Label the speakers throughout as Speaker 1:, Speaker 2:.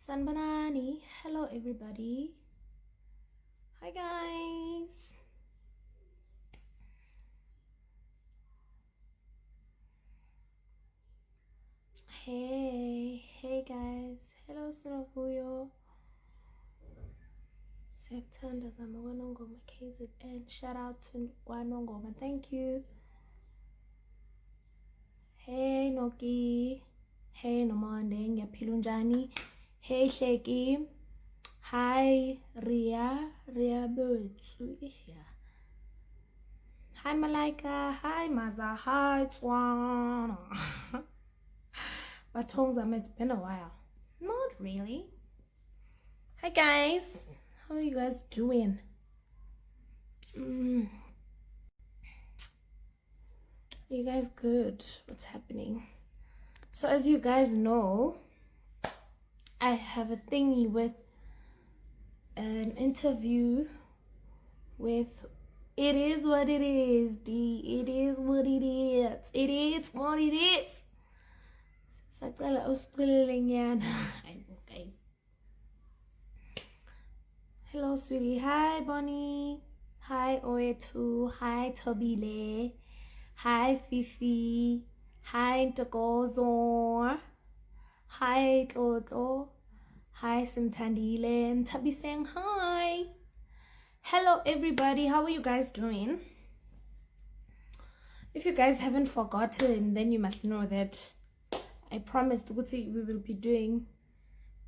Speaker 1: Sanbanani. Hello, everybody. Hi, guys. Hey, guys. Hello, Sinavuyo. Sektanda Zama Wanongoma KZN. Shout out to Wanongoma. Thank you. Hey, Noki. Hey, Nomande. Ngiyaphila unjani? Hey, Hleki. Hi, Ria Betsu. Yeah. Hi, Malaika. Hi, Maza. Hi, Tswana. But Zama, it's been a while. Not really. Hi, guys. How are you guys doing? You guys good? What's happening? So, as you guys know, I have a thingy with an interview with It Is What It Is, D. It is what it is. It is what it is. Sakala Australian. I know, guys. Hello, sweetie. Hi, Bonnie. Hi, Oetu. Hi, Tobile. Hi, Fifi. Hi, Ntokozo. Hi, Toto. Hi, Simtandile. And Tabi saying hi. Hello, everybody. How are you guys doing? If you guys haven't forgotten, then you must know that I promised we will be doing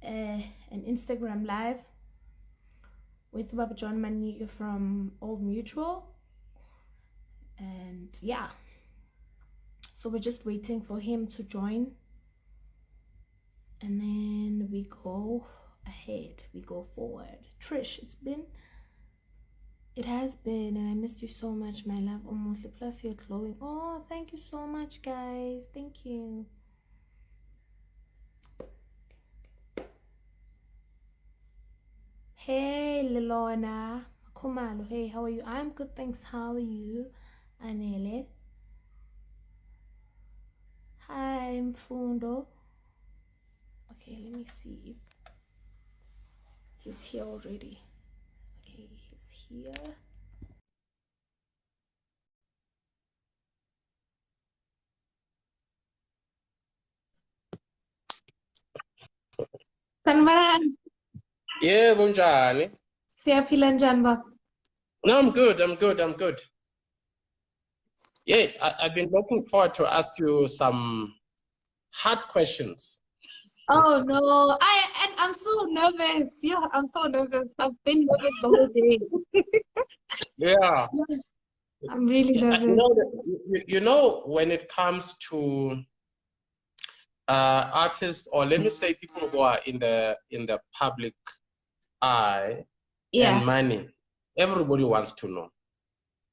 Speaker 1: an Instagram live with John Manyike from Old Mutual. And yeah, so we're just waiting for him to join. And then we go ahead, we go forward. Trish, it has been, and I missed you so much, my love. Almost, plus you're glowing. Oh, thank you so much, guys. Thank you. Hey, Lilona. Komalo, hey, how are you? I'm good, thanks. How are you? Anele. Hi, Mfundo. Okay, let me see if he's here already. Okay, he's here. Sanbaran.
Speaker 2: Yeah, bunjani.
Speaker 1: Siyaphila njani baba?
Speaker 2: No, I'm good. Yeah, I've been looking forward to ask you some hard questions.
Speaker 1: Oh no, I'm so nervous. Yeah, I'm so nervous. I've been nervous the whole day.
Speaker 2: Yeah.
Speaker 1: I'm really nervous.
Speaker 2: You know, when it comes to artists, or let me say people who are in the public eye, and money, everybody wants to know.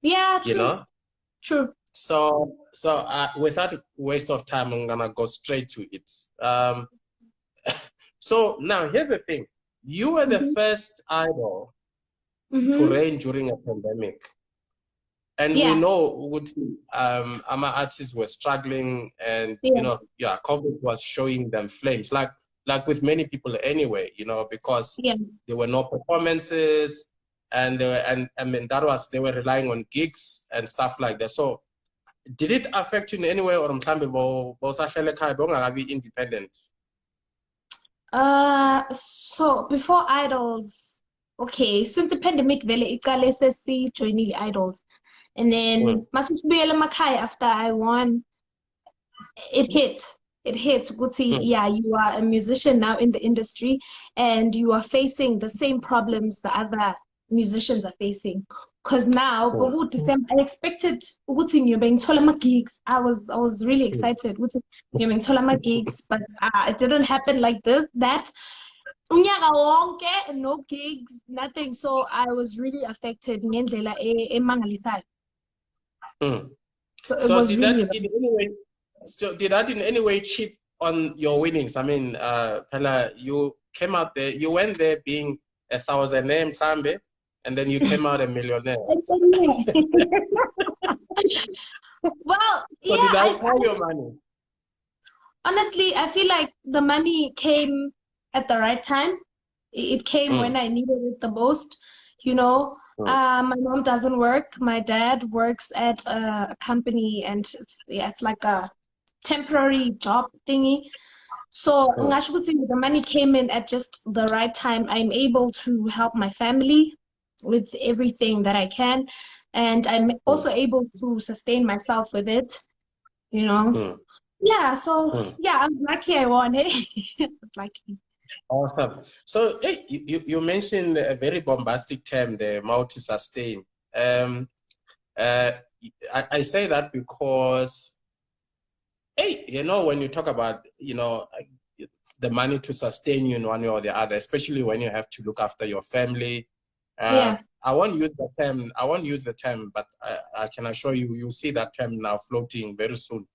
Speaker 1: Yeah, true.
Speaker 2: You know?
Speaker 1: True.
Speaker 2: So without waste of time, I'm gonna go straight to it. So now here's the thing: you were the first idol to reign during a pandemic, and we know what our artists were struggling, and COVID was showing them flames, like with many people anyway, because there were no performances, and I mean they were relying on gigs and stuff like that. So did it affect you in any way, or be independent?
Speaker 1: So before idols, okay, since the pandemic, vele iqale sesi-joinile idols, and then masisibuyela emakhaya after I won, it hit. Guti, you are a musician now in the industry, and you are facing the same problems the other musicians are facing. Because now, December, I expected gigs. I was really excited. Gigs, but it didn't happen like that. No gigs, nothing. So I was really affected. So it was really.
Speaker 2: Did that in any way cheat on your winnings? I mean, Pella, you came out there, you went there being 1,000 name Sambe, and then you came out a millionaire.
Speaker 1: Well,
Speaker 2: so did that pay your money?
Speaker 1: Honestly, I feel like the money came at the right time. It came when I needed it the most. You know, my mom doesn't work. My dad works at a company, and it's like a temporary job thingy. So the money came in at just the right time. I'm able to help my family with everything that I can, and I'm also able to sustain myself with it, you know. Yeah, so yeah, I'm lucky I won it. Lucky.
Speaker 2: Awesome. So hey, you mentioned a very bombastic term, the multi-sustain. I say that because, hey, you know, when you talk about, you know, the money to sustain you in one way or the other, especially when you have to look after your family. I won't use the term. I won't use the term, but I can assure you, you'll see that term now floating very soon.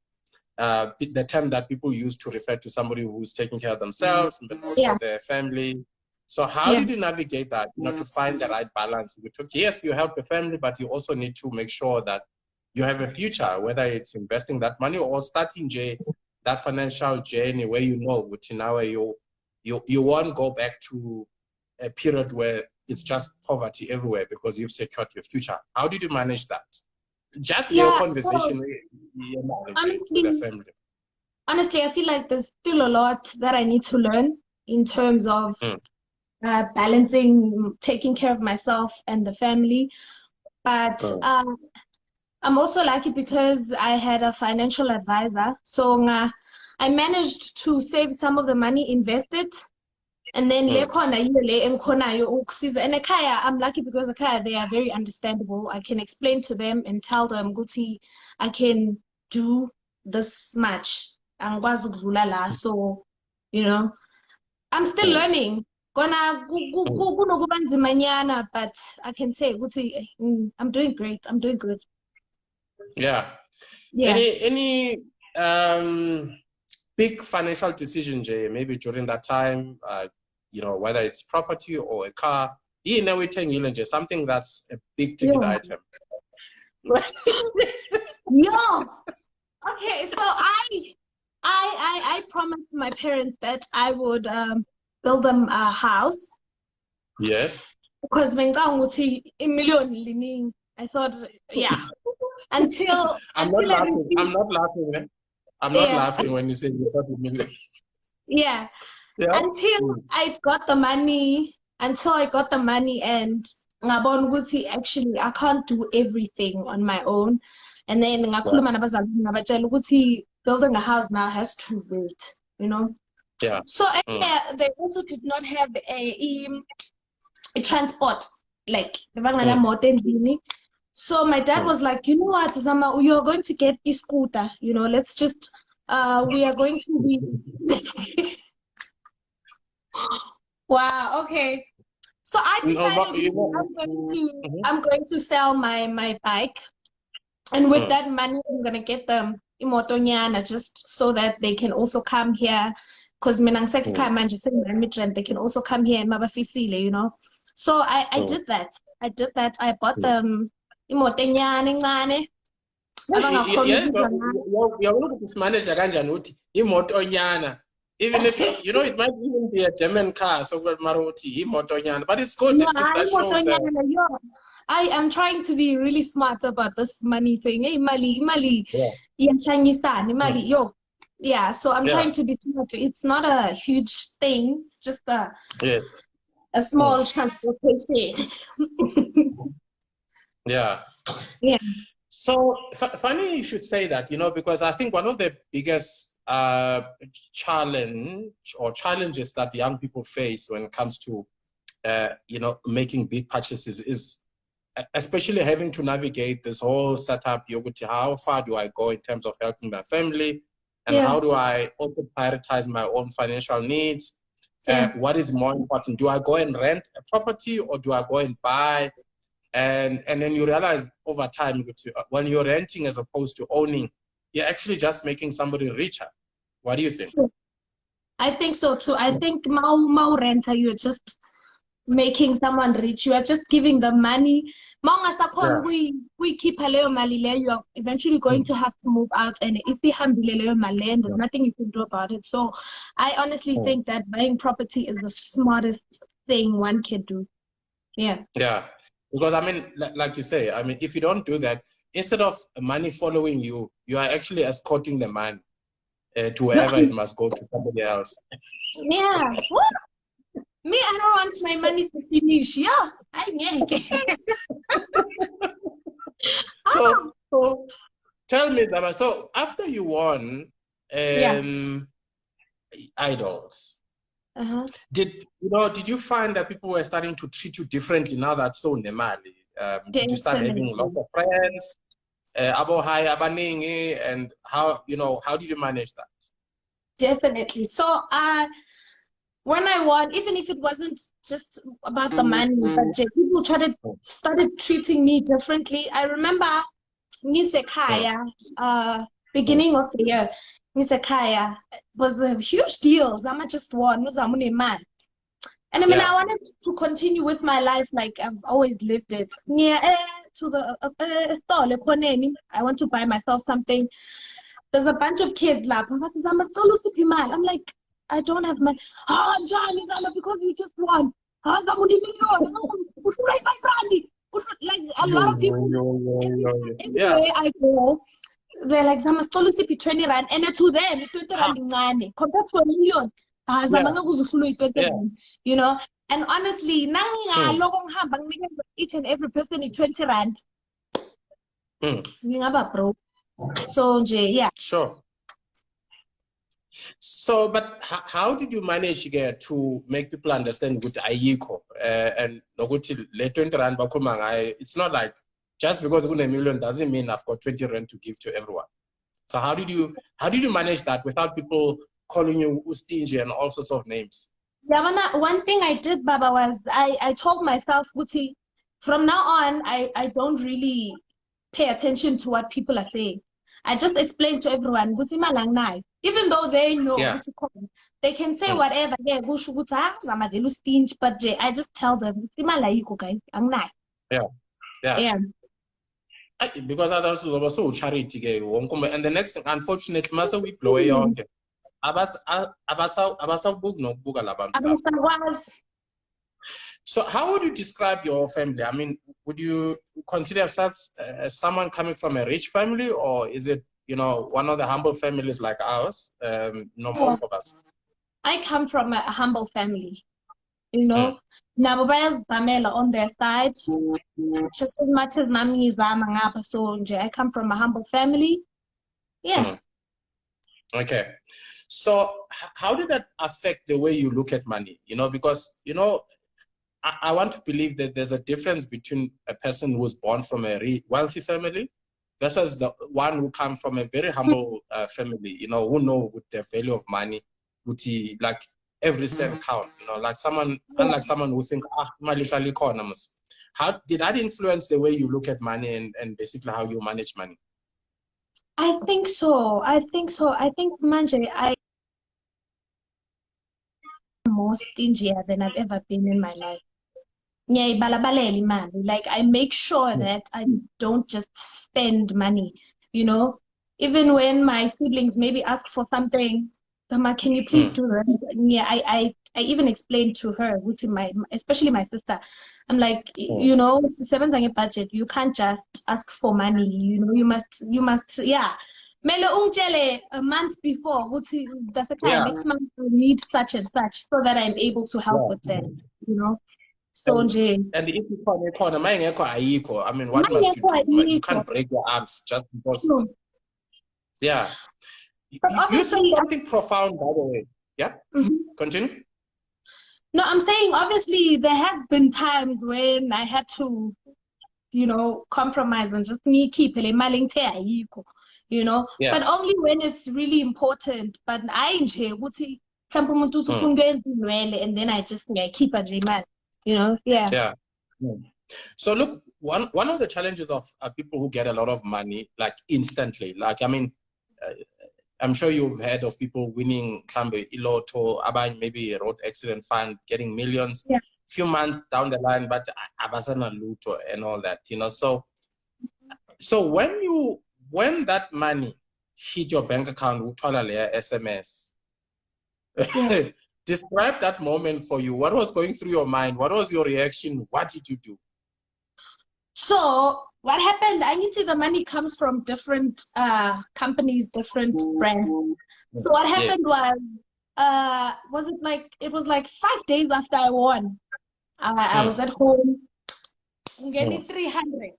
Speaker 2: The term that people use to refer to somebody who's taking care of themselves, but also their family. So how did you navigate that, you know, to find the right balance? Yes, you help the family, but you also need to make sure that you have a future, whether it's investing that money or starting that financial journey where you know, now you won't go back to a period where it's just poverty everywhere because you've secured your future. How did you manage that? Just your conversation with the family.
Speaker 1: Honestly, I feel like there's still a lot that I need to learn in terms of balancing, taking care of myself and the family. But I'm also lucky because I had a financial advisor. So I managed to save some of the money, invest it, and then and Ekaya, I'm lucky because Ekaya, they are very understandable. I can explain to them and tell them, Guti, I can do this much. So, you know, I'm still learning. But I can say, Guti, I'm doing great. I'm doing good.
Speaker 2: Yeah. Any big financial decision, Jay, maybe during that time, you know, whether it's property or a car, something that's a big ticket item.
Speaker 1: Okay, so I promised my parents that I would build them a house.
Speaker 2: Yes.
Speaker 1: Because I thought, until
Speaker 2: I'm not laughing. I'm not laughing when you say you got $1 million.
Speaker 1: Yeah. Until I got the money, and actually I can't do everything on my own. And then building a house now has to wait, you know.
Speaker 2: Yeah.
Speaker 1: So they also did not have a transport, like so my dad was like, you know what, Zama, you're going to get a scooter, you know, let's just we are going to be wow, okay. So I decided I'm going to sell my bike, and with that money I'm gonna get them imotonyana just so that they can also come here, because they can also come here in Mabafisile, you know. So I did that. I bought them imotonyana.
Speaker 2: Even if, you know, it might even be a German car, so but it's good.
Speaker 1: No,
Speaker 2: that shows
Speaker 1: I am trying to be really smart about this money thing. Hey, Mali. Yeah, so I'm trying to be smart. It's not a huge thing. It's just a small transportation.
Speaker 2: Yeah. So funny you should say that, you know, because I think one of the biggest challenges that young people face when it comes to, you know, making big purchases is especially having to navigate this whole setup. How far do I go in terms of helping my family? And how do I also prioritize my own financial needs? What is more important? Do I go and rent a property or do I go and buy? And then you realize over time, when you're renting as opposed to owning, you're actually just making somebody richer. What do you think?
Speaker 1: I think so too. I think mau renter, you're just making someone rich. You are just giving them money. We keep mali le, you are eventually going to have to move out, and there's nothing you can do about it. So I honestly think that buying property is the smartest thing one can do. Yeah.
Speaker 2: Yeah. Because, I mean, like you say, I mean, if you don't do that, instead of money following you, you are actually escorting the man to wherever it must go, to somebody else.
Speaker 1: Yeah. Me, I don't want my money to finish. Yeah.
Speaker 2: So tell me, Zama, so after you won Idols, did you find that people were starting to treat you differently now that so nemali? Did you start having lots of friends? And how did you manage that?
Speaker 1: Definitely. So when I won, even if it wasn't just about the money, but people started treating me differently. I remember Nisekaya, beginning of the year, Nisekaya was a huge deal. Zama just won. Man. And I mean, I wanted to continue with my life like I've always lived it. Near to the store, I want to buy myself something. There's a bunch of kids like, I'm like, I don't have money. John, because you just won. Like a lot of people, everywhere I go, they're like, Zama, 20 rand. And to them, 20 rand compared to $1 million. You know, and honestly, each and every person is 20 rand. So, yeah.
Speaker 2: Sure. So, but how did you manage to make people understand what ayiko and it's not like just because $1 million doesn't mean I've got 20 rand to give to everyone. So how did you manage that without people calling you stingy and all sorts of names?
Speaker 1: Yeah, one thing I did, Baba, was I told myself, Guti, from now on, I don't really pay attention to what people are saying. I just explain to everyone, even though they know, they can say whatever. Yeah, but I just tell them, guys,
Speaker 2: yeah. Because others are also charity, and the next thing, unfortunately, we blow your. So how would you describe your family? I mean, would you consider yourself as someone coming from a rich family, or is it, one of the humble families like ours? Most of us.
Speaker 1: I come from a humble family, Nababaya's Pamela on their side, just as much as Mami is Zama. So I come from a humble family. Yeah.
Speaker 2: Okay. So how did that affect the way you look at money? Because, I want to believe that there's a difference between a person who's born from a wealthy family versus the one who comes from a very humble family, who know with the value of money, like every cent count, like unlike someone who think, how did that influence the way you look at money and basically how you manage money?
Speaker 1: I think so. I think Manje, I'm more stingier than I've ever been in my life. Like I make sure that I don't just spend money, even when my siblings maybe ask for something, Mama, can you please do that? Yeah, I even explained to her, especially my sister. I'm like, seventh budget, you can't just ask for money, you must, yeah. Melo a month before, next month I need such and such so that I'm able to help with that, So
Speaker 2: and if you call I mean, what must you do? You can't break your arms just because. Yeah. You said something profound, by the way. Yeah? Continue.
Speaker 1: No, I'm saying obviously there has been times when I had to, compromise and just me keep it, but only when it's really important. But I and then I just keep a dream,
Speaker 2: Yeah. So look, one of the challenges of people who get a lot of money, like instantly, like, I mean, I'm sure you've heard of people winning Iloto, maybe a road accident fund, getting millions. few months down the line, but abasana luto and all that, you know. So when that money hit your bank account, uthola leya SMS.
Speaker 1: Yeah.
Speaker 2: Describe that moment for you. What was going through your mind? What was your reaction? What did you do?
Speaker 1: So what happened, I need to say the money comes from different companies, different brands. So what happened was it was like 5 days after I won. I was at home, I'm getting 300,000.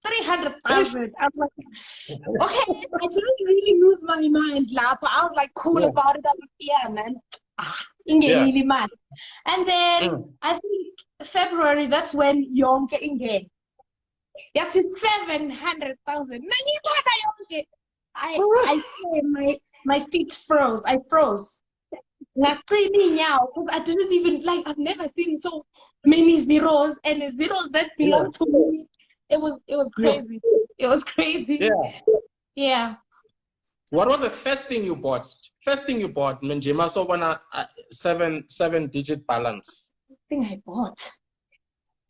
Speaker 1: I was like, okay, I didn't really lose my mind, Lapa. I was like cool about it. I was like, yeah, man. Really mad. And then I think February, that's when Yonke Inge. That's 700,000. I swear my feet froze. I froze. Because I didn't even I've never seen so many zeros and zeros that belong to me. It was crazy. It was crazy. Yeah.
Speaker 2: What was the first thing you bought? First thing you bought, Menjima Sobana, 7-digit balance.
Speaker 1: Thing I bought.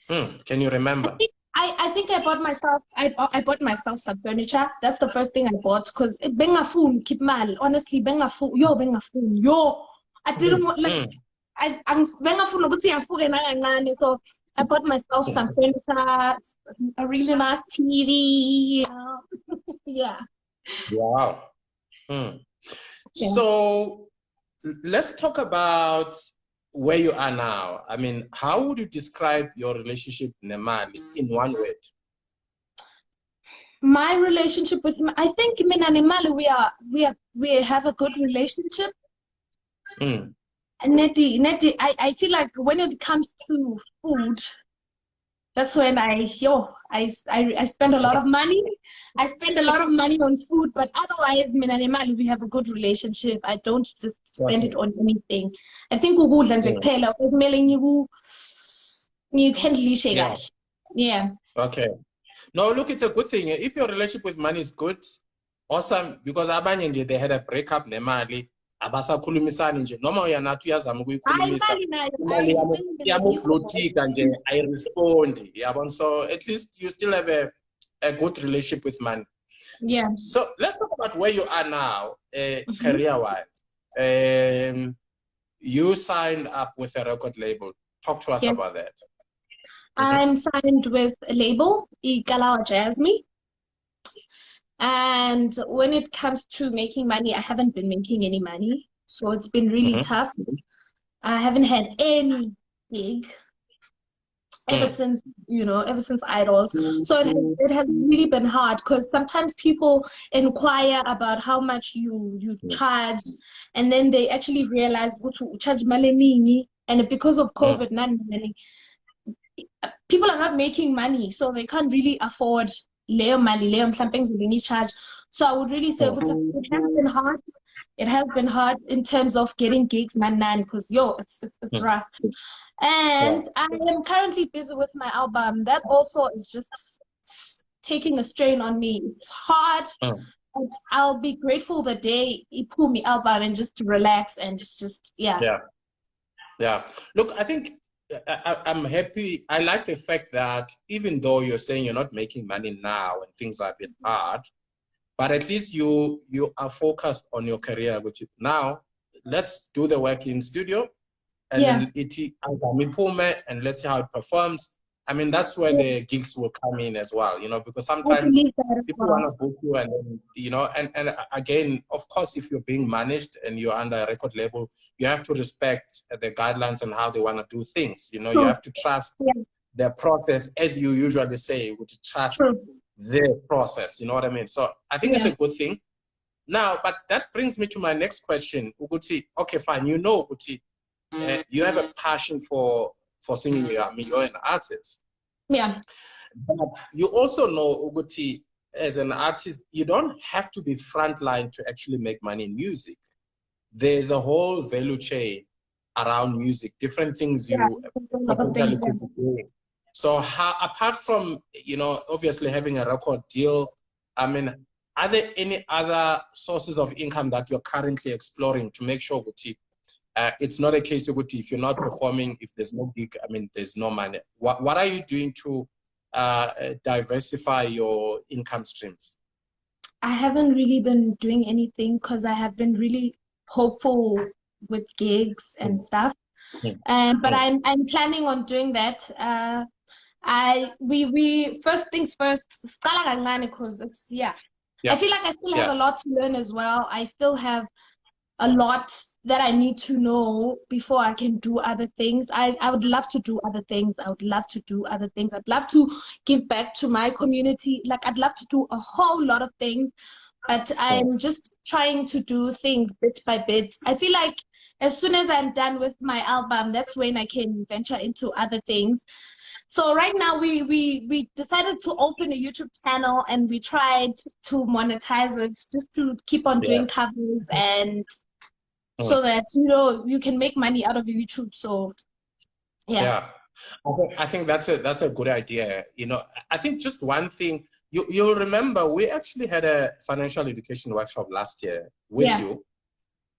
Speaker 2: Can you remember?
Speaker 1: I think I bought myself. I bought myself some furniture. That's the first thing I bought because benga phone keep mal. Honestly, benga phone. Yo. I didn't want I'm benga phone. So I bought myself some furniture, a really nice TV. Yeah.
Speaker 2: Wow. So let's talk about where you are now. I mean, how would you describe your relationship with Nemali in one word?
Speaker 1: My relationship with him, I think Mina Nemali, we have a good relationship. And Neti, I feel like when it comes to food, that's when I spend a lot of money. I spend a lot of money on food, but otherwise, Mina Nemali, we have a good relationship. I don't just spend it on anything. I think you can yeah.
Speaker 2: Okay. No, look, it's a good thing. If your relationship with money is good, awesome. Because abanye they had a breakup nemali. Abasakhulumisani nje noma uyanathu uyazama ukuyikhulumisa imali yamublotika nje ayirespond yabona. So at least you still have a good relationship with money.
Speaker 1: Yeah.
Speaker 2: So let's talk about where you are now, career-wise. You signed up with a record label. Talk to us about that.
Speaker 1: I'm signed with a label, Ikalawa Jasmine. And when it comes to making money, I haven't been making any money. So it's been really tough. I haven't had any gig ever since Idols. So it has really been hard because sometimes people inquire about how much you charge, and then they actually realize go to charge malenini, and because of COVID, people are not making money, so they can't really afford Leo something's really charge. So I would really say it has been hard. It has been hard in terms of getting gigs, because it's rough. And I am currently busy with my album. That also is just taking a strain on me. It's hard. But I'll be grateful the day you pull me album and just to relax and just
Speaker 2: Yeah. Look, I think I'm happy. I like the fact that even though you're saying you're not making money now and things are a bit hard, but at least you are focused on your career. Which now, let's do the work in studio, and then and let's see how it performs. I mean, that's where the gigs will come in as well, because sometimes people want to book you, and then, and again, of course, if you're being managed and you're under a record label, you have to respect the guidelines and how they want to do things. You have to trust the process, as you usually say, would trust the process. You know what I mean? So I think it's a good thing. Now, but that brings me to my next question, Uguti. Okay, fine. Uguti, you have a passion for singing. You're an artist.
Speaker 1: Yeah.
Speaker 2: But you also know, Uguti, as an artist, you don't have to be frontline to actually make money in music. There's a whole value chain around music, different things you potentially could be doing. So how, apart from, obviously having a record deal, I mean, are there any other sources of income that you're currently exploring to make sure, Uguti, it's not a case of if you're not performing, if there's no gig, I mean, there's no money. What are you doing to diversify your income streams?
Speaker 1: I haven't really been doing anything because I have been really hopeful with gigs and stuff. But I'm planning on doing that. We first things first, because it's I feel like I still have a lot to learn as well. I still have a lot that I need to know before I can do other things. I would love to do other things. I would love to do other things. I'd love to give back to my community. Like, I'd love to do a whole lot of things, but I'm just trying to do things bit by bit. I feel like as soon as I'm done with my album, that's when I can venture into other things. So right now we decided to open a YouTube channel, and we tried to monetize it just to keep on doing covers, and so that, you know, you can make money out of YouTube. So
Speaker 2: I think that's a good idea. You know, I think just one thing, you'll remember we actually had a financial education workshop last year with you.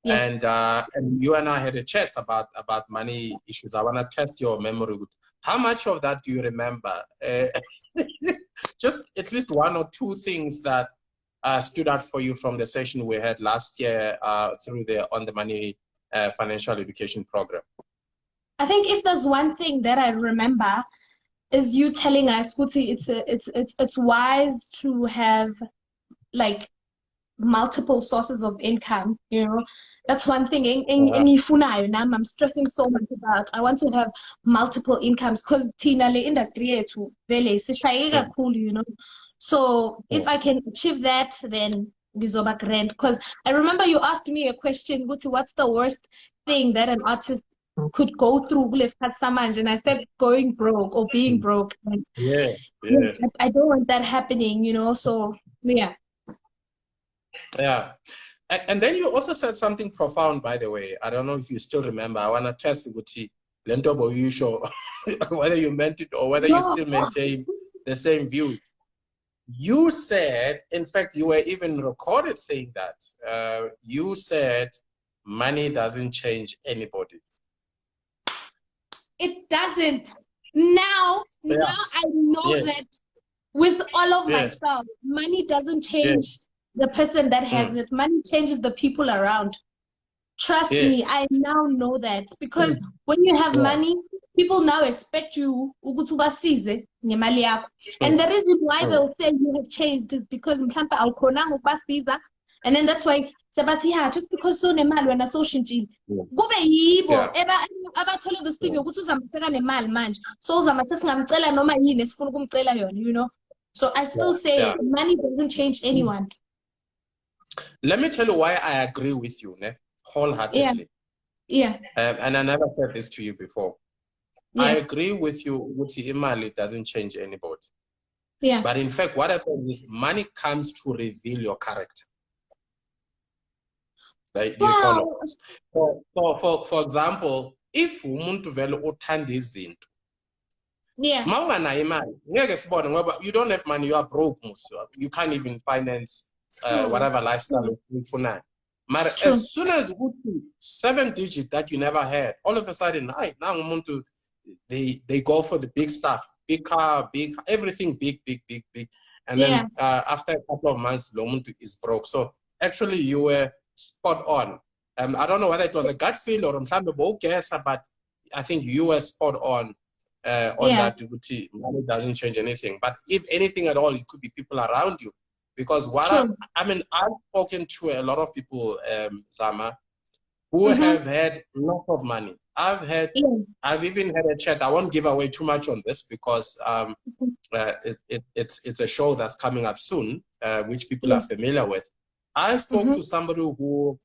Speaker 2: Yes. And you and I had a chat about money issues. I want to test your memory. How much of that do you remember? Just at least one or two things that stood out for you from the session we had last year through the On the Money financial education program.
Speaker 1: I think if there's one thing that I remember is you telling us, Kuti, it's wise to have like multiple sources of income, you know. That's one thing I'm stressing so much about. I want to have multiple incomes because Tina le industry to vele cool, you know. So if I can achieve that, then gizoba grand. Because I remember you asked me a question, what's the worst thing that an artist could go through, and I said going broke or being broke. And I don't want that happening, you know. So yeah.
Speaker 2: And then you also said something profound, by the way. I don't know if you still remember. I want to test whether you meant it or whether you still maintain the same view. You said, in fact, you were even recorded saying that. You said money doesn't change anybody.
Speaker 1: It doesn't. Now I know that with all of myself, money doesn't change the person that has it. Money changes the people around. Trust me, I now know that, because when you have money, people now expect you and the reason why they'll say you have changed is because and then that's why just because so nemali wena so shintshile kube yibo abathola this thing yokuthi uzamcela nemali manje, so uzamathe singamcela noma yini esifuna ukumcela yona, you know. So I still say money doesn't change anyone.
Speaker 2: Let me tell you why I agree with you, wholeheartedly. And I never said this to you before. I agree with you, Uti imali doesn't change anybody. But in fact, what happens is money comes to reveal your character. Right? You follow. For example, if umuntu vele uthanda izinto, you don't have money, you are broke, you can't even finance whatever lifestyle you want. But as soon as you 7 digits that you never had, all of a sudden, now they go for the big stuff, big car, big everything, big. And then after a couple of months, Lomuntu is broke. So actually, you were spot on. I don't know whether it was a gut feel or but I think you were spot on that. Money doesn't change anything. But if anything at all, it could be people around you. Because I've spoken to a lot of people, Zama, who have had lots of money. I've even had a chat. I won't give away too much on this because it's a show that's coming up soon, which people are familiar with. I spoke to somebody who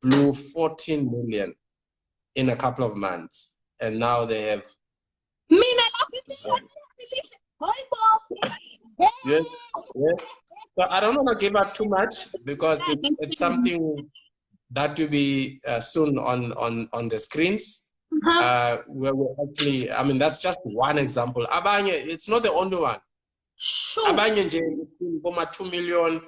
Speaker 2: blew 14 million in a couple of months, and now they have. Yes. So I don't want to give up too much because it's something that will be soon on the screens. Where we actually, I mean, that's just one example. Abanye, it's not the only one. Abanye 2 million,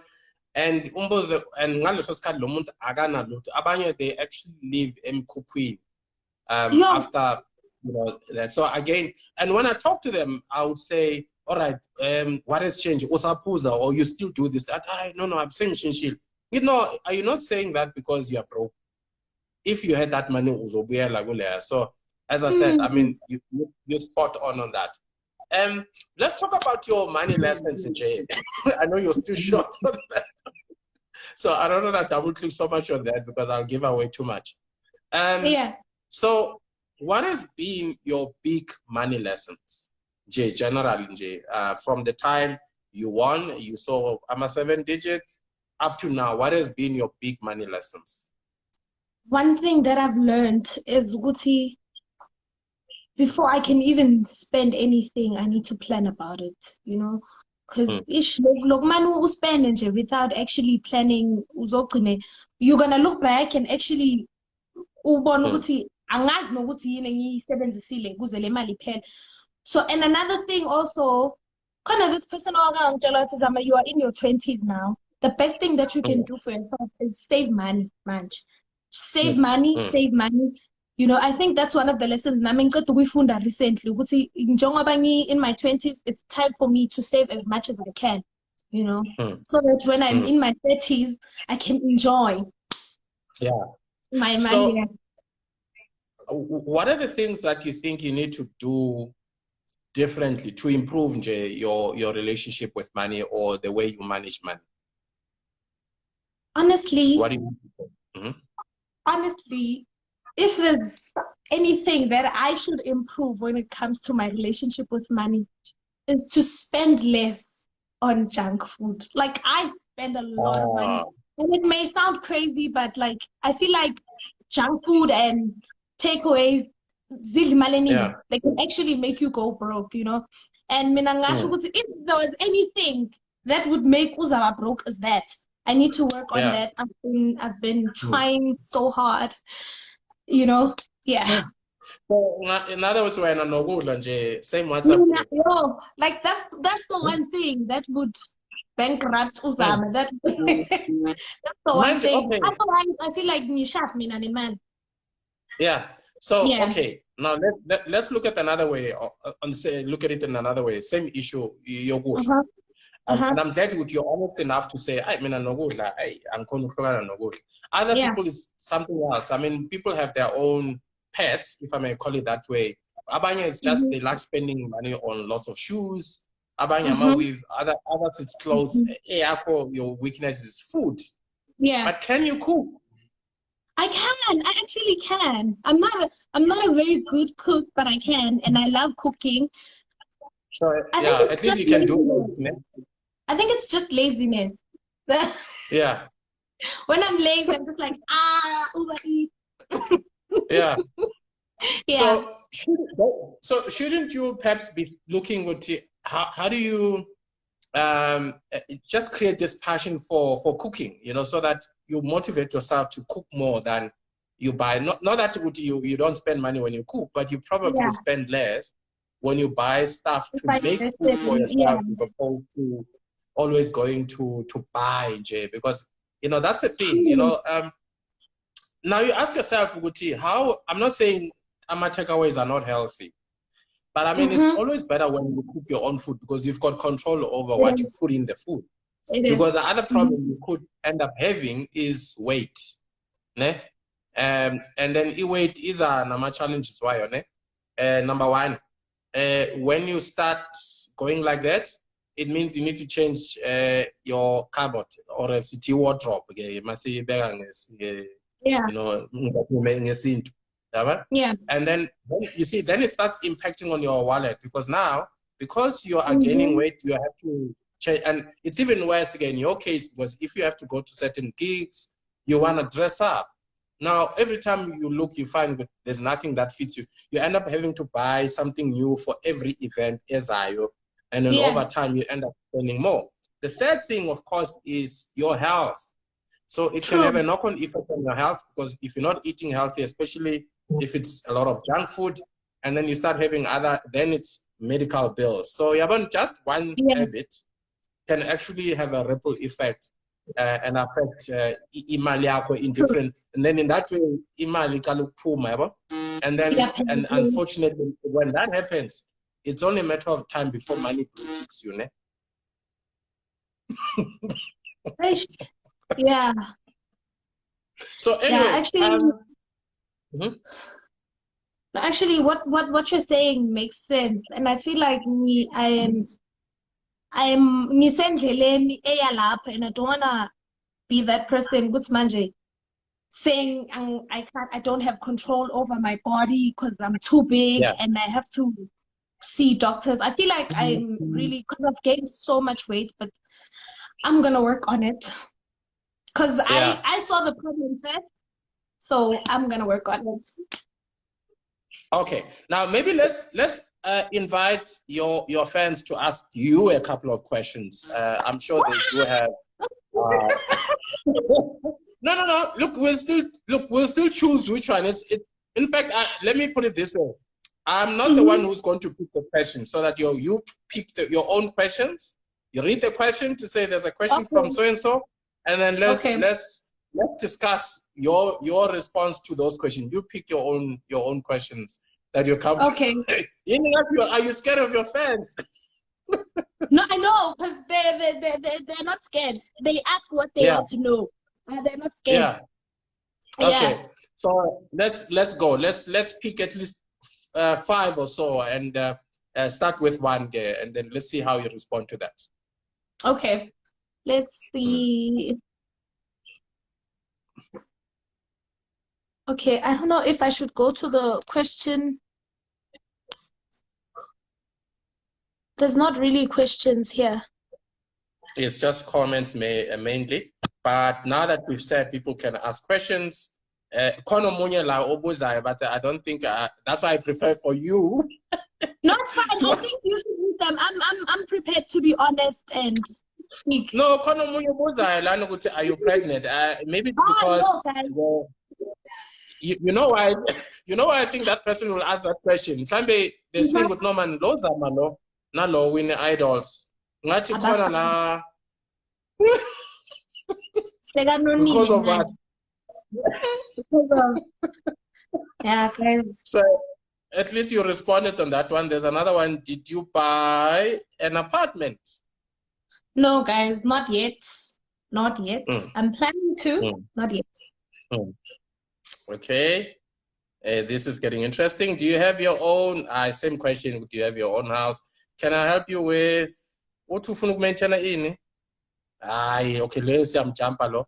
Speaker 2: and umbuzo and ngaleso sikhathi lo muntu akana lutho abanye they actually live emkhukhwini after that. So again, and when I talk to them, I would say, all right, what has changed? Usapuza, or you still do this? No, I'm saying shinshil. Are you not saying that because you are broke? If you had that money, so as I said, I mean, you're spot on that. Let's talk about your money lessons, Jay. I know you're still short on that. So I don't know that double click so much on that because I'll give away too much. So what has been your big money lessons, Jay, generally, Jay, from the time you won, you saw I'm a 7 digits up to now? What has been your big money lessons?
Speaker 1: One thing that I've learned is Guti, before I can even spend anything, I need to plan about it, because look, manu spend without actually planning, you're gonna look back and actually so, and another thing also, kind of this person, Zama, you are in your 20s now. The best thing that you can do for yourself is save money, man. Save money, save money. I think that's one of the lessons we found recently. In my 20s, it's time for me to save as much as I can, so that when I'm in my 30s, I can enjoy my money.
Speaker 2: So, what are the things that you think you need to do differently to improve your relationship with money or the way you manage money?
Speaker 1: Honestly,
Speaker 2: what do you
Speaker 1: honestly, if there's anything that I should improve when it comes to my relationship with money, is to spend less on junk food. Like, I spend a lot of money. And it may sound crazy, but like, I feel like junk food and takeaways, they can actually make you go broke, And if there was anything that would make Uzama broke, is that I need to work on that. I've been trying so hard, So
Speaker 2: in other words, when I'm not same WhatsApp.
Speaker 1: Like that's the one thing that would bankrupt Uzama. That's the one thing. Okay. Otherwise, I feel like man.
Speaker 2: Yeah. So okay, now let's look at another way. Look at it in another way. Same issue. You're good. And I'm glad you're honest enough to say, I'm no good. I'm no good. Other people is something else. I mean, people have their own pets, if I may call it that way. Abanya is just they like spending money on lots of shoes. Abanya with others it's clothes. Your weakness is food.
Speaker 1: Yeah.
Speaker 2: But can you cook?
Speaker 1: I can. I actually can. I'm not a very good cook, but I can, and I love cooking.
Speaker 2: So at least you can do it.
Speaker 1: I think it's just laziness.
Speaker 2: Yeah.
Speaker 1: When I'm lazy, I'm just like, overeat.
Speaker 2: Yeah. So shouldn't you perhaps be looking at how do you just create this passion for cooking, so that you motivate yourself to cook more than you buy. Not that you don't spend money when you cook, but you probably spend less when you buy stuff to make food for yourself as opposed to always going to buy, because that's the thing. Now you ask yourself, Guti, how? I'm not saying takeaways are not healthy, but I mean it's always better when you cook your own food because you've got control over what you put in the food. Because the other problem you could end up having is weight, ne? And then weight is a challenge as well, ne? Number one, when you start going like that, it means you need to change your cupboard or a city wardrobe. Okay, and then you see, then it starts impacting on your wallet because you are gaining weight, you have to change. And it's even worse again in your case, because if you have to go to certain gigs, you want to dress up. Now, every time you look, you find that there's nothing that fits you. You end up having to buy something new for every event, and then over time, you end up spending more. The third thing, of course, is your health. So it can have a knock-on effect on your health, because if you're not eating healthy, especially if it's a lot of junk food, and then you start having then it's medical bills. So just one habit can actually have a ripple effect and affect imali yakho in different, and then in that way imali iqala ukuphuma yabo, and then and unfortunately when that happens, it's only a matter of time before money breaks you, ne?
Speaker 1: Yeah.
Speaker 2: So anyway,
Speaker 1: actually, what you're saying makes sense, and I feel like I'm ngisendleleni eya lapha, and I don't wanna be that person. Good manje, saying I don't have control over my body because I'm too big and I have to see doctors. I feel like I'm really, because I've gained so much weight, but I'm gonna work on it because I saw the problem first, so I'm gonna work on it.
Speaker 2: Okay, now maybe let's invite your fans to ask you a couple of questions. I'm sure they do have. No. Look, we'll still choose which one. It's in fact. Let me put it this way: I'm not the one who's going to pick the question, so that you pick your own questions. You read the question to say there's a question from so and so, and then let's discuss your response to those questions. You pick your own questions that you're comfortable.
Speaker 1: Okay.
Speaker 2: Are you scared of your fans?
Speaker 1: No, I know, because they're not scared. They ask what they want to know. They're not scared.
Speaker 2: Okay. So let's go. Let's pick at least 5 or so, and start with one there, and then let's see how you respond to that.
Speaker 1: Okay. Let's see. Okay, I don't know if I should go to the question. There's not really questions here.
Speaker 2: It's just comments mainly. But now that we've said people can ask questions, but I don't think that's why I prefer for you.
Speaker 1: No, it's fine. I think you should read them. I'm prepared to be honest and speak.
Speaker 2: No, are you pregnant? Maybe it's because you know why I think that person will ask that question. They're saying with Norman lo Zama lo na lo win idols. Ngathi khona la because of what?
Speaker 1: Yeah, guys.
Speaker 2: So at least you responded on that one. There's another one. Did you buy an apartment?
Speaker 1: No, guys, not yet. Not yet. I'm planning to. Not yet.
Speaker 2: Okay. This is getting interesting. Do you have your own? Same question. Do you have your own house? Can I help you with what to mention in? Okay, let's see. I'm jumpalo.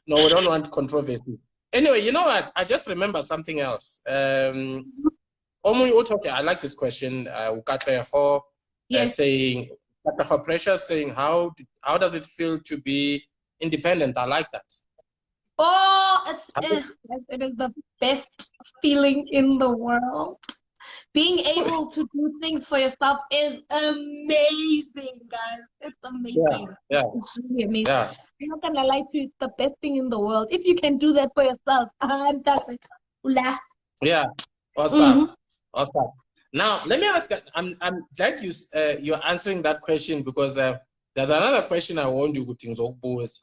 Speaker 2: No, we don't want controversy. Anyway, you know what? I just remember something else. Okay, I like this question. Saying, Precious saying, how does it feel to be independent? I like that.
Speaker 1: Oh, it is the best feeling in the world. Being able to do things for yourself is amazing, guys. It's amazing.
Speaker 2: Yeah.
Speaker 1: It's really amazing.
Speaker 2: Yeah.
Speaker 1: I'm not gonna lie to you, it's the best thing in the world. If you can do that for yourself, I'm done.
Speaker 2: Yeah. Awesome. Awesome. Now let me ask. I'm glad you're answering that question, because there's another question I want you to pose.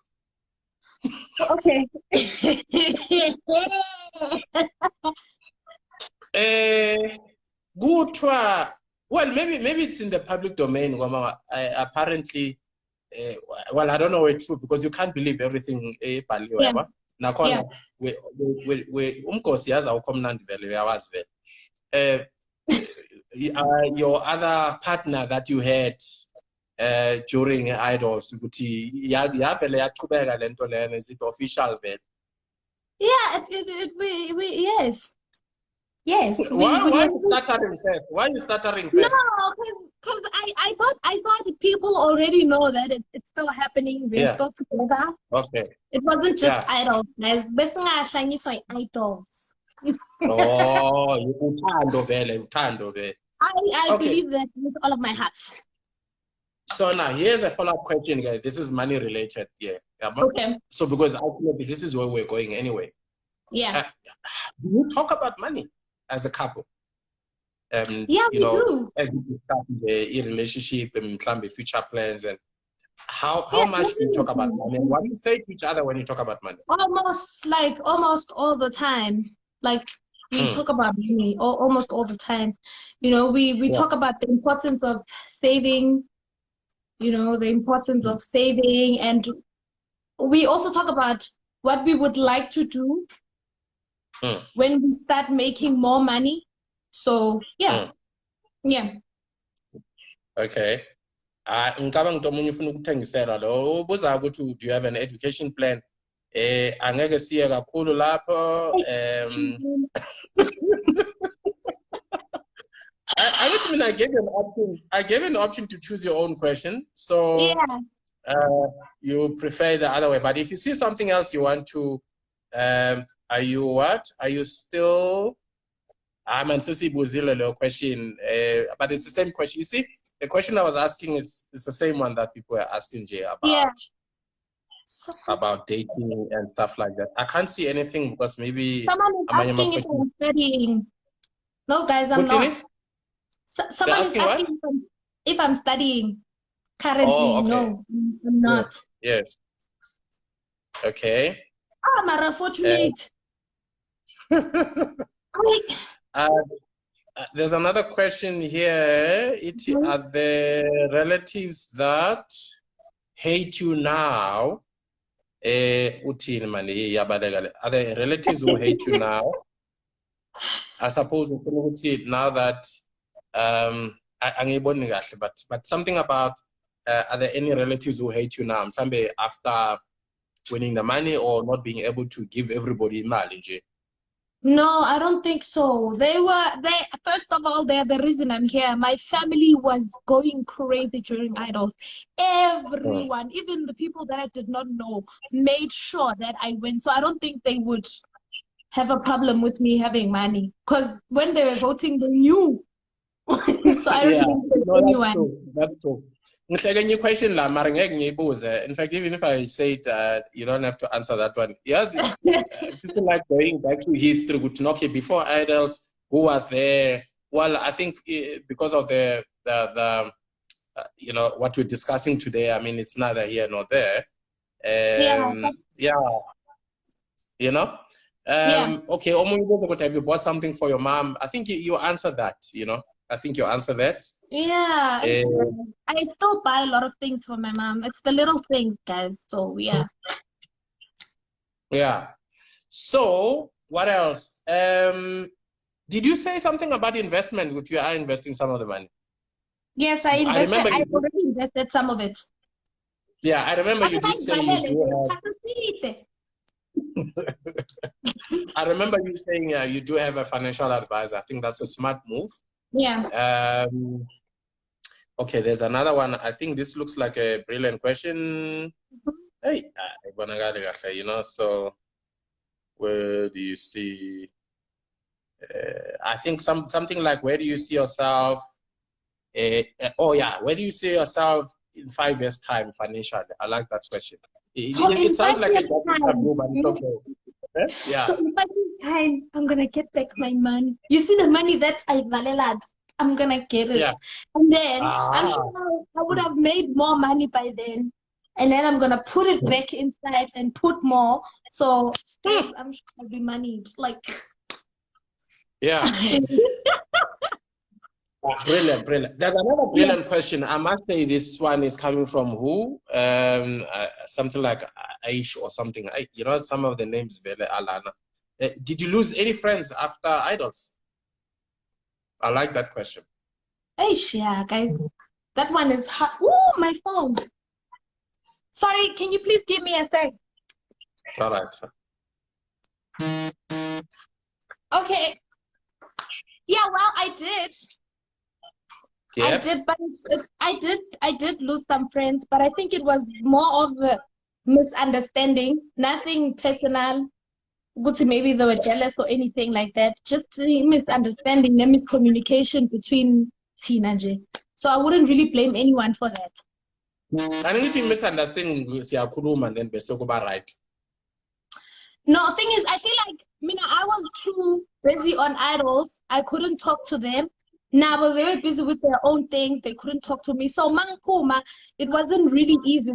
Speaker 1: Okay.
Speaker 2: Well, maybe it's in the public domain. Apparently, well, I don't know it's true, because you can't believe everything. Your other partner that you had during Idols, is it official?
Speaker 1: Yeah, yes.
Speaker 2: Why you stuttering first? Why you stuttering first?
Speaker 1: No, because I thought people already know that it's still happening. We're still together.
Speaker 2: Okay.
Speaker 1: It wasn't just Idols, guys. Idols.
Speaker 2: Oh, you
Speaker 1: I believe that with all of my heart.
Speaker 2: So now here's a follow-up question, guys. This is money related. Yeah.
Speaker 1: Okay.
Speaker 2: So because ultimately this is where we're going anyway.
Speaker 1: Yeah.
Speaker 2: Do you talk about money as a couple?
Speaker 1: Yeah,
Speaker 2: you
Speaker 1: we
Speaker 2: know,
Speaker 1: do.
Speaker 2: as we discuss the relationship and future plans, and how
Speaker 1: Yeah,
Speaker 2: much do you talk about
Speaker 1: definitely.
Speaker 2: money? And what do you say to each other when you talk about money?
Speaker 1: Almost all the time. Like we
Speaker 2: Mm.
Speaker 1: talk about money almost all the time. You know, we
Speaker 2: Yeah.
Speaker 1: talk about the importance of saving, you know, the importance
Speaker 2: Mm.
Speaker 1: of saving, and we also talk about what we would like to do
Speaker 2: Mm.
Speaker 1: when we start making more money. So yeah,
Speaker 2: Mm.
Speaker 1: yeah.
Speaker 2: Okay. Ngicabanga ukuthi omunye ufuna ukuthengisela lo ubuza ukuthi do you have an education plan? Angeke siye kakhulu lapho. I gave you an option. I gave you an option to choose your own question. So
Speaker 1: Yeah.
Speaker 2: you prefer the other way. But if you see something else you want to, are you what? Are you still? I'm Sisi Buzile question, but it's the same question. You see, the question I was asking is the same one that people are asking Jay
Speaker 1: Yeah.
Speaker 2: about dating and stuff like that. I can't see anything because maybe
Speaker 1: Someone is asking if I'm studying. No, guys, I'm not. Someone is asking if I'm studying currently.
Speaker 2: Oh, okay.
Speaker 1: No, I'm not.
Speaker 2: Yes. Okay.
Speaker 1: I'm a fortunate.
Speaker 2: There's another question here. Are the relatives that hate you now? Are the relatives who hate you now? I suppose now that but something about are there any relatives who hate you now? Maybe after winning the money or not being able to give everybody money?
Speaker 1: No, I don't think so. First of all, they're the reason I'm here. My family was going crazy during Idols. Everyone, even the people that I did not know, made sure that I win. So I don't think they would have a problem with me having money. Because when they were voting, they knew. So I don't think there's anyone.
Speaker 2: That's true. In fact, even if I say it, you don't have to answer that one. Yes, people like going back to history. Okay, before Idols, who was there? Well, I think because of the you know what we're discussing today. I mean, it's neither here nor there. Yeah. You know. Okay, have you bought something for your mom? I think you answered that. You know. I think you answered that.
Speaker 1: Yeah, I still buy a lot of things for my mom. It's the little things, guys. So yeah.
Speaker 2: Yeah. So what else? Did you say something about investment? Which you are investing some of the money?
Speaker 1: Yes, I invested. I already invested some of it.
Speaker 2: Yeah, I remember you did say you do have. I remember you saying you do have a financial advisor. I think that's a smart move.
Speaker 1: Yeah.
Speaker 2: Okay, there's another one. I think this looks like a brilliant question. Hey, you know, so where do you see? I think something like where do you see yourself? Where do you see yourself in 5 years' time financially? I like that question. It sounds like a taboo, but it's okay. Yeah.
Speaker 1: So in 5 years' time, I'm gonna get back my money. You see the money that I valelad, I'm gonna get it. Yeah. And then I'm sure I would have made more money by then. And then I'm gonna put it back inside and put more. So I'm sure I'll be moneyed. Like
Speaker 2: yeah. Brilliant. There's another brilliant question. I must say this one is coming from who? Something like Aish or something. You know, some of the names very Alana. Did you lose any friends after Idols? I like that question.
Speaker 1: Aish, yeah, guys. That one is hard. Oh, my phone. Sorry, can you please give me a sec?
Speaker 2: All right.
Speaker 1: Okay. Yeah, well, I did. Yep. I did, but I did lose some friends, but I think it was more of a misunderstanding, nothing personal. Maybe they were jealous or anything like that. Just a misunderstanding, a miscommunication between teenagers. So I wouldn't really blame anyone for that.
Speaker 2: And anything misunderstanding, and then right.
Speaker 1: No, thing is, I feel like I was too busy on Idols. I couldn't talk to them. Now they were busy with their own things. They couldn't talk to me. So mangipuma, it wasn't really easy.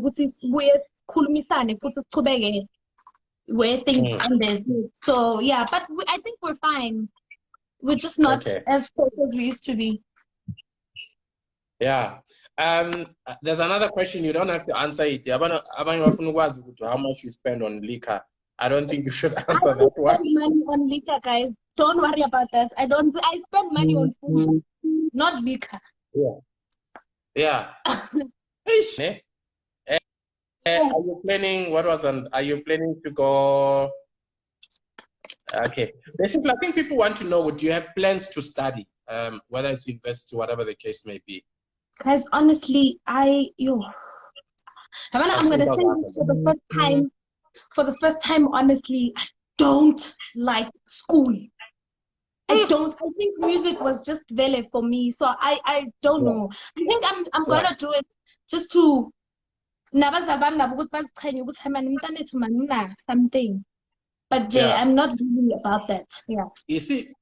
Speaker 1: Where things ended. So yeah, but I think we're fine. We're just not as close as we used to be.
Speaker 2: Yeah. There's another question. You don't have to answer it. How much you spend on liquor? I don't think you should answer that one.
Speaker 1: I spend money on liquor, guys. Don't worry about that. I spend money on food, not liquor.
Speaker 2: Yeah. Yeah. Are you planning? Are you planning to go? Okay. Basically, I think people want to know: do you have plans to study? Whether it's university, whatever the case may be.
Speaker 1: Guys, honestly, I'm gonna say this for the first time. For the first time, honestly, I don't like school. I don't. I think music was just vele for me. So I don't know. I think I'm gonna do it just to something. But I'm not really about that. Yeah.
Speaker 2: You see,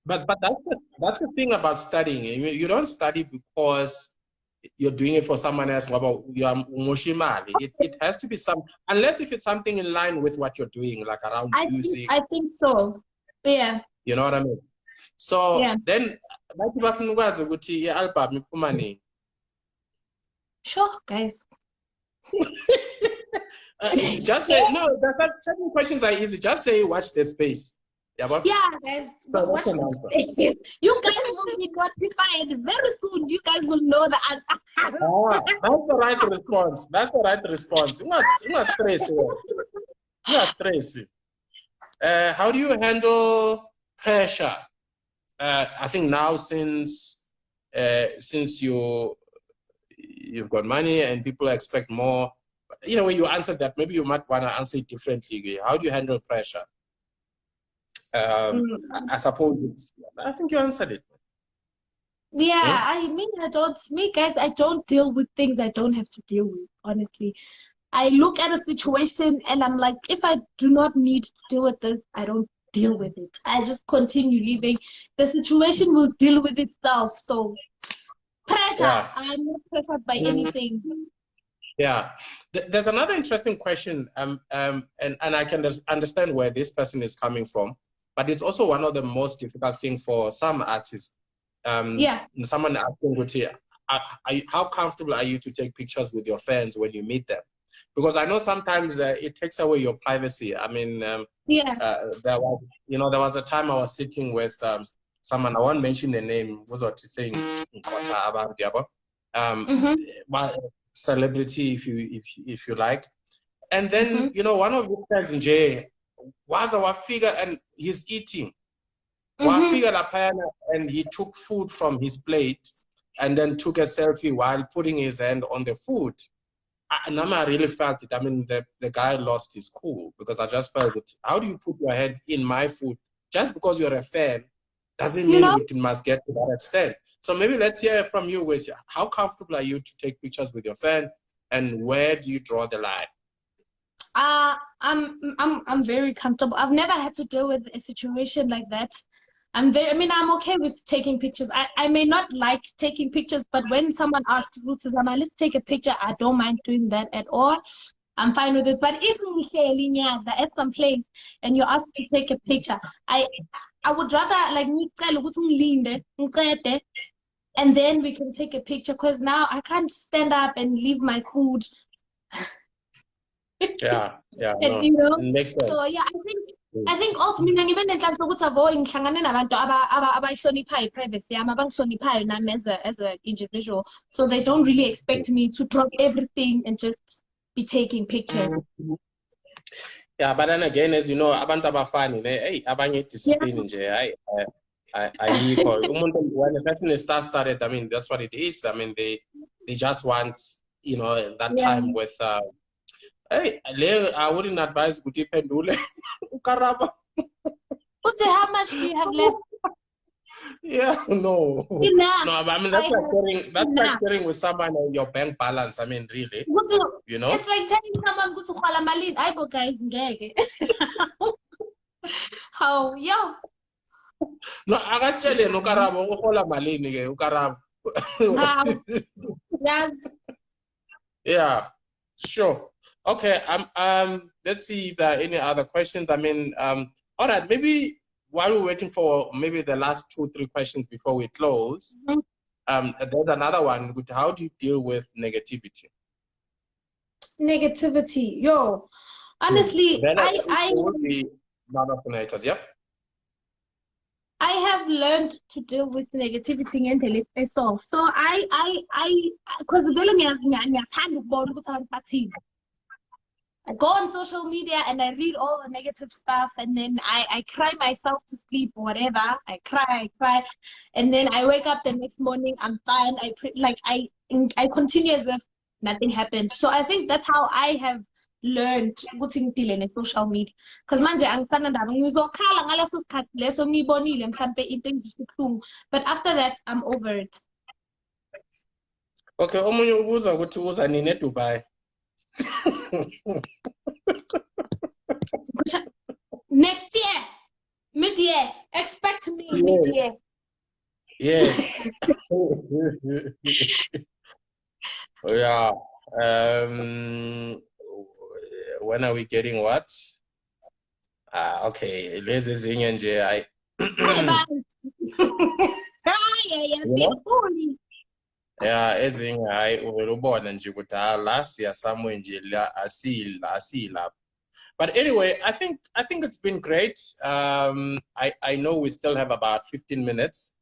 Speaker 2: but that's the thing about studying. You don't study because you're doing it for someone else. It has to be unless if it's something in line with what you're doing, like around music.
Speaker 1: I think so. Yeah.
Speaker 2: You know what I mean? So then,
Speaker 1: sure, guys.
Speaker 2: Just say no. Certain questions are easy. Just say watch the space.
Speaker 1: Yeah, guys. So watch the space. You guys will be notified very soon. You guys will know the answer.
Speaker 2: That's the right response. That's the right response. What stress? What stress? How do you handle pressure? I think now since you've got money and people expect more. When you answer that, maybe you might want to answer it differently. How do you handle pressure? I suppose I think you answered it.
Speaker 1: Yeah, I don't deal with things I don't have to deal with, honestly. I look at a situation and I'm like, if I do not need to deal with this, I don't deal with it. I just continue living. The situation will deal with itself. So pressure, I'm not pressured by anything.
Speaker 2: Yeah. There's another interesting question, and I can understand where this person is coming from, but it's also one of the most difficult things for some artists. Someone asking, how comfortable are you to take pictures with your fans when you meet them? Because I know sometimes it takes away your privacy. I mean, there was a time I was sitting with someone, I won't mention the name, saying celebrity, if you like, and then one of his friends in J was our figure and he's eating. And he took food from his plate and then took a selfie while putting his hand on the food. And I really felt it. I mean, the guy lost his cool because I just felt it. How do you put your head in my food? Just because you're a fan doesn't mean we must get to that extent. So maybe let's hear from you, which how comfortable are you to take pictures with your fan and where do you draw the line?
Speaker 1: I'm very comfortable. I've never had to deal with a situation like that. I'm okay with taking pictures. I may not like taking pictures, but when someone asks Zama, let's take a picture, I don't mind doing that at all. I'm fine with it. But if you're at some place and you're asked to take a picture, I would rather like and then we can take a picture because now I can't stand up and leave my food.
Speaker 2: Yeah.
Speaker 1: And, it makes sense. So yeah, I think also mina ngibe nenhlanhla ukuthi ngihlangane nabantu abayihloniphayo privacy yami abangihloniphayo nami as an individual, so they don't really expect me to drop everything and just be taking pictures.
Speaker 2: Yeah, but then again, as you know, abantu abafani abanye discipline nje when a person is started, I mean that's what it is. I mean they just want that time with I wouldn't advise Guti Pendule.
Speaker 1: How much do you have left?
Speaker 2: Yeah, no.
Speaker 1: Enough.
Speaker 2: No, I mean that's like sharing with someone on your bank balance. I mean, really.
Speaker 1: It's like telling someone go to Kuala Malin. I go guys ngeke. How
Speaker 2: No, akasitshele no Karabo uhola malini ke uKarabo.
Speaker 1: Yes.
Speaker 2: Yeah, sure. Okay, let's see if there are any other questions. I mean, all right, maybe while we're waiting for maybe the last 2-3 questions before we close, there's another one. How do you deal with negativity?
Speaker 1: Negativity, yo. Honestly, I
Speaker 2: would be yeah.
Speaker 1: I have learned to deal with negativity and itself. So because I go on social media and I read all the negative stuff, and then I cry myself to sleep or whatever. I cry, and then I wake up the next morning, I'm fine. I continue as if nothing happened. So I think that's how I have learned ukuthi ngidile social media, because manje angisana ndaba ngizokhala ngaleso sikhathi leso ngibonile mhlambe into ezisihlungu, but after that I'm over it.
Speaker 2: Okay, omunye ubuza ukuthi uza nini eDubai?
Speaker 1: Next year, mid-year, expect me mid-year.
Speaker 2: Yes. Yeah. When are we getting what? Okay, lezi ezinye nje I yeah, ezinye hayi uvela ubona nje ukuthi la siya somewhere nje la asila. But anyway, I think it's been great. I know we still have about 15 minutes.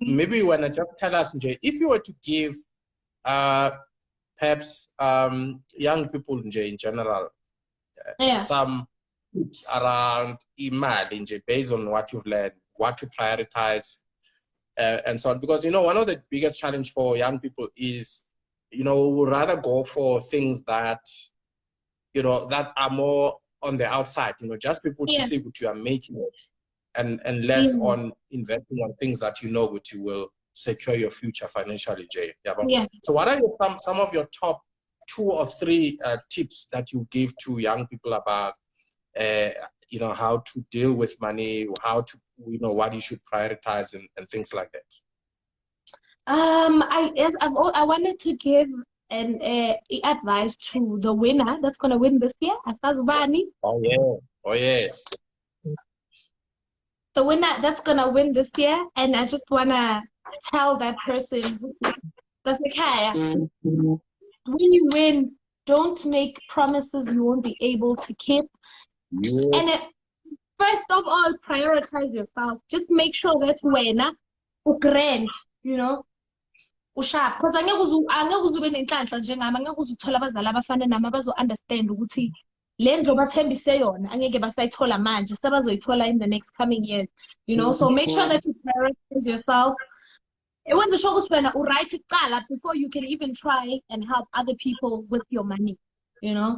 Speaker 2: Maybe you wanna just tell us, if you were to give perhaps young people in general some tips around imali based on what you've learned, what to prioritize, and so on. Because one of the biggest challenge for young people is would rather go for things that that are more on the outside, just people to see what you are making it, and less on investing on things that which you will secure your future financially, Jay. Yeah. So what are some of your top 2 or 3 tips that you give to young people about how to deal with money, how to what you should prioritize and things like that?
Speaker 1: I wanted to give an advice to the winner that's going to win this year, Asazubani.
Speaker 2: Oh yes.
Speaker 1: The winner that's going to win this year, and I just want to tell that person that's okay. When you win, don't make promises you won't be able to keep. And first of all, prioritize yourself. Just make sure that wena ugrand, ushap, because angeke uzube nenhlanhla njengami, angeke uzuthola abazali abafana nami abazo understand ukuthi le nto bathembise yona angeke basayithola manje, sebazoyithola in the next coming years, so make sure that you prioritize yourself. When the show when right before you can even try and help other people with your money,
Speaker 2: Yeah.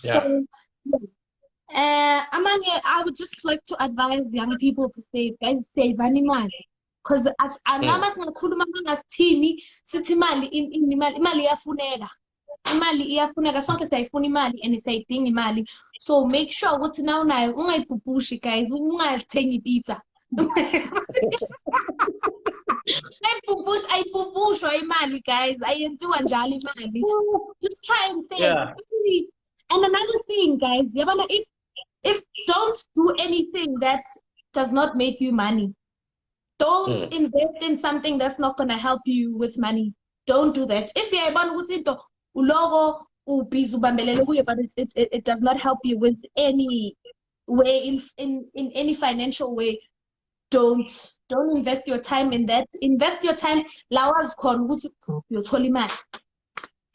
Speaker 1: So I would just like to advise young people to save, guys, save any money. Because as anama singakhuluma ngasithini sithi imali iyafuneka sonke siyayifuna imali and siyayidinga imali, so make sure ukuthi now unayo ungayibhubhushi, guys, ungathengi pizza. Ayibhubhushwa imali, guys, ayenziwa njalo imali. Just try and save. And another thing, guys, if don't do anything that does not make you money. Don't invest in something that's not going to help you with money. Don't do that. If you're but it does not help you with any way in any financial way, don't invest your time in that. Invest your time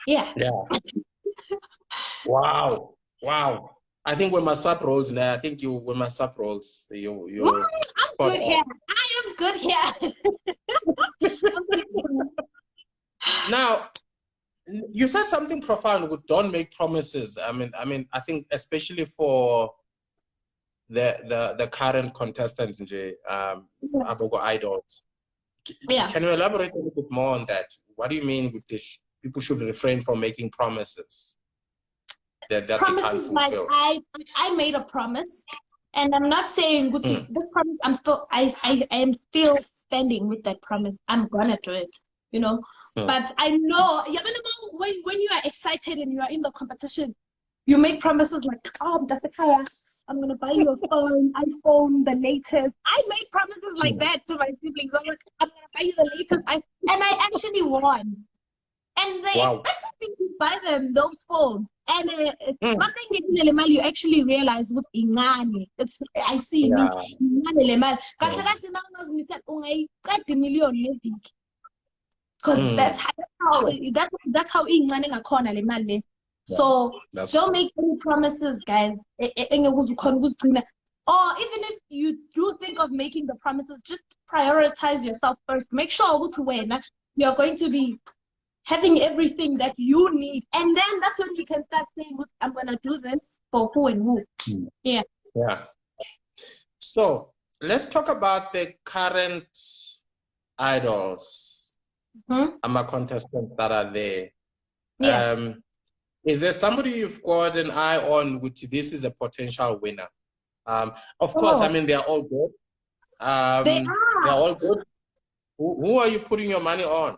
Speaker 1: yeah.
Speaker 2: Wow. I think we must sub roles now. I think we must sub roles. You're spot on.
Speaker 1: I am good here.
Speaker 2: Now, you said something profound with don't make promises. I mean, I think especially for the current contestants, Abogo Idols. Can you elaborate a little bit more on that? What do you mean with this? People should refrain from making promises that they can't fulfill.
Speaker 1: I made a promise And I'm not saying this promise. I am still standing with that promise. I'm gonna do it, you know. But I know, when you are excited and you are in the competition, you make promises like, oh, that's a kaya. I'm gonna buy you a iPhone, the latest. I made promises like that to my siblings. I'm like, I'm gonna buy you the latest and I actually won. And they expected me to buy them those phones. And one thing you actually realize with ingane, I see ingane le mali. Kahle kahle now ngazimisa ungayiqeda million leviki. Because that's how ingane ngakhona le mali le. So don't make any promises, guys. Or even if you do think of making the promises, just prioritize yourself first. Make sure you're going to be having everything that you need, and then that's when you can start saying, I'm gonna do this for who and who. Yeah.
Speaker 2: So let's talk about the current idols. AMA contestants that are there. Is there somebody you've got an eye on which this is a potential winner? Of course, I mean, they're all good. They're all good. Who are you putting your money on?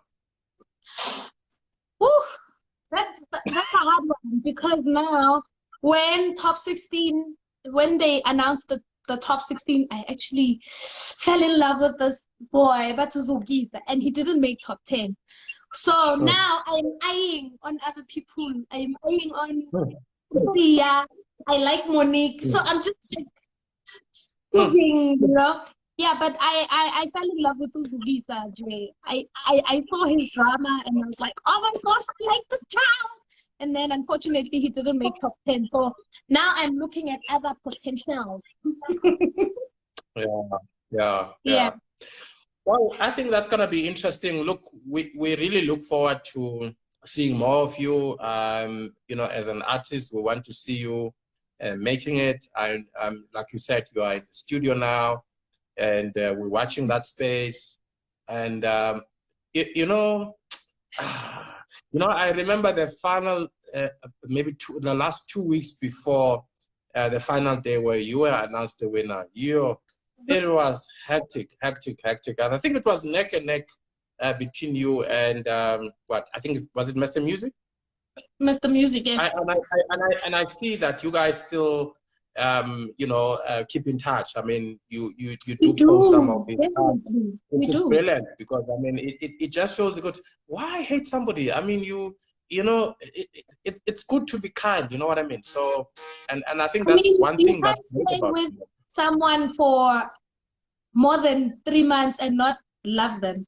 Speaker 1: That's a hard one, because now when they announced the top 16, I actually fell in love with this boy, Batuzugisa, and he didn't make top 10. So now I'm eyeing on other people. I'm eyeing on Sia. I like Monique. So I'm just moving, you know. Yeah, but I fell in love with Uzugisa, Jay. I saw his drama and I was like, oh my gosh, I like this child. And then unfortunately he didn't make top 10. So now I'm looking at other potentials.
Speaker 2: Yeah. Well, I think that's gonna be interesting. Look, we really look forward to seeing more of you. You know, as an artist, we want to see you making it. Like you said, you are in the studio now, and we're watching that space. And you know, I remember the final, maybe the last 2 weeks before the final day where you were announced the winner. It was hectic. And I think it was neck and neck between you and I think was it Mr. Music?
Speaker 1: Mr. Music, yeah.
Speaker 2: And I see that you guys still keep in touch. I mean, you do post some of these stuff, which is brilliant, because I mean it just shows good. Why hate somebody? I mean, it's good to be kind. You know what I mean? So and I think that's one thing that's great about it.
Speaker 1: Someone for more than 3 months and not love them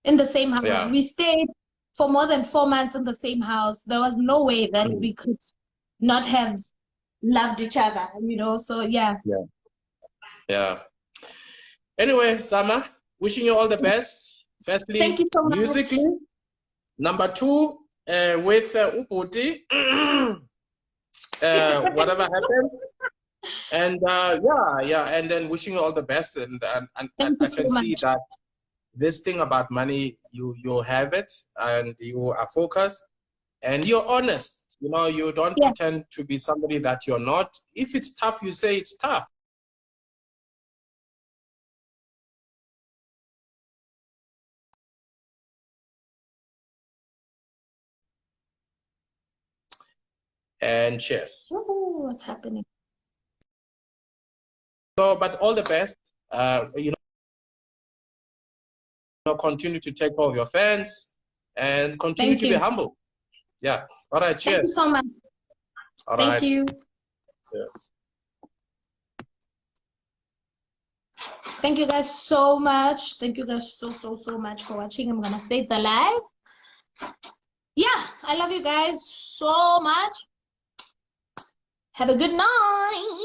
Speaker 1: in the same house. Yeah. We stayed for more than 4 months in the same house. There was no way that we could not have loved each other, you know. So yeah.
Speaker 2: Anyway, Zama, wishing you all the best. Firstly,
Speaker 1: thank you so much.
Speaker 2: Musically. Number 2, with Uputi. Whatever happens. And and then wishing you all the best, and I can see that this thing about money, you have it, and you are focused, and you're honest. You know, you don't pretend to be somebody that you're not. If it's tough, you say it's tough. And cheers.
Speaker 1: Ooh, what's happening?
Speaker 2: So, but all the best. Continue to take care of your fans and continue to be humble. Yeah. All right. Cheers.
Speaker 1: Thank you so much.
Speaker 2: All
Speaker 1: Thank
Speaker 2: right.
Speaker 1: you.
Speaker 2: Yes.
Speaker 1: Thank you guys so much. Thank you guys so much for watching. I'm gonna save the live. Yeah, I love you guys so much. Have a good night.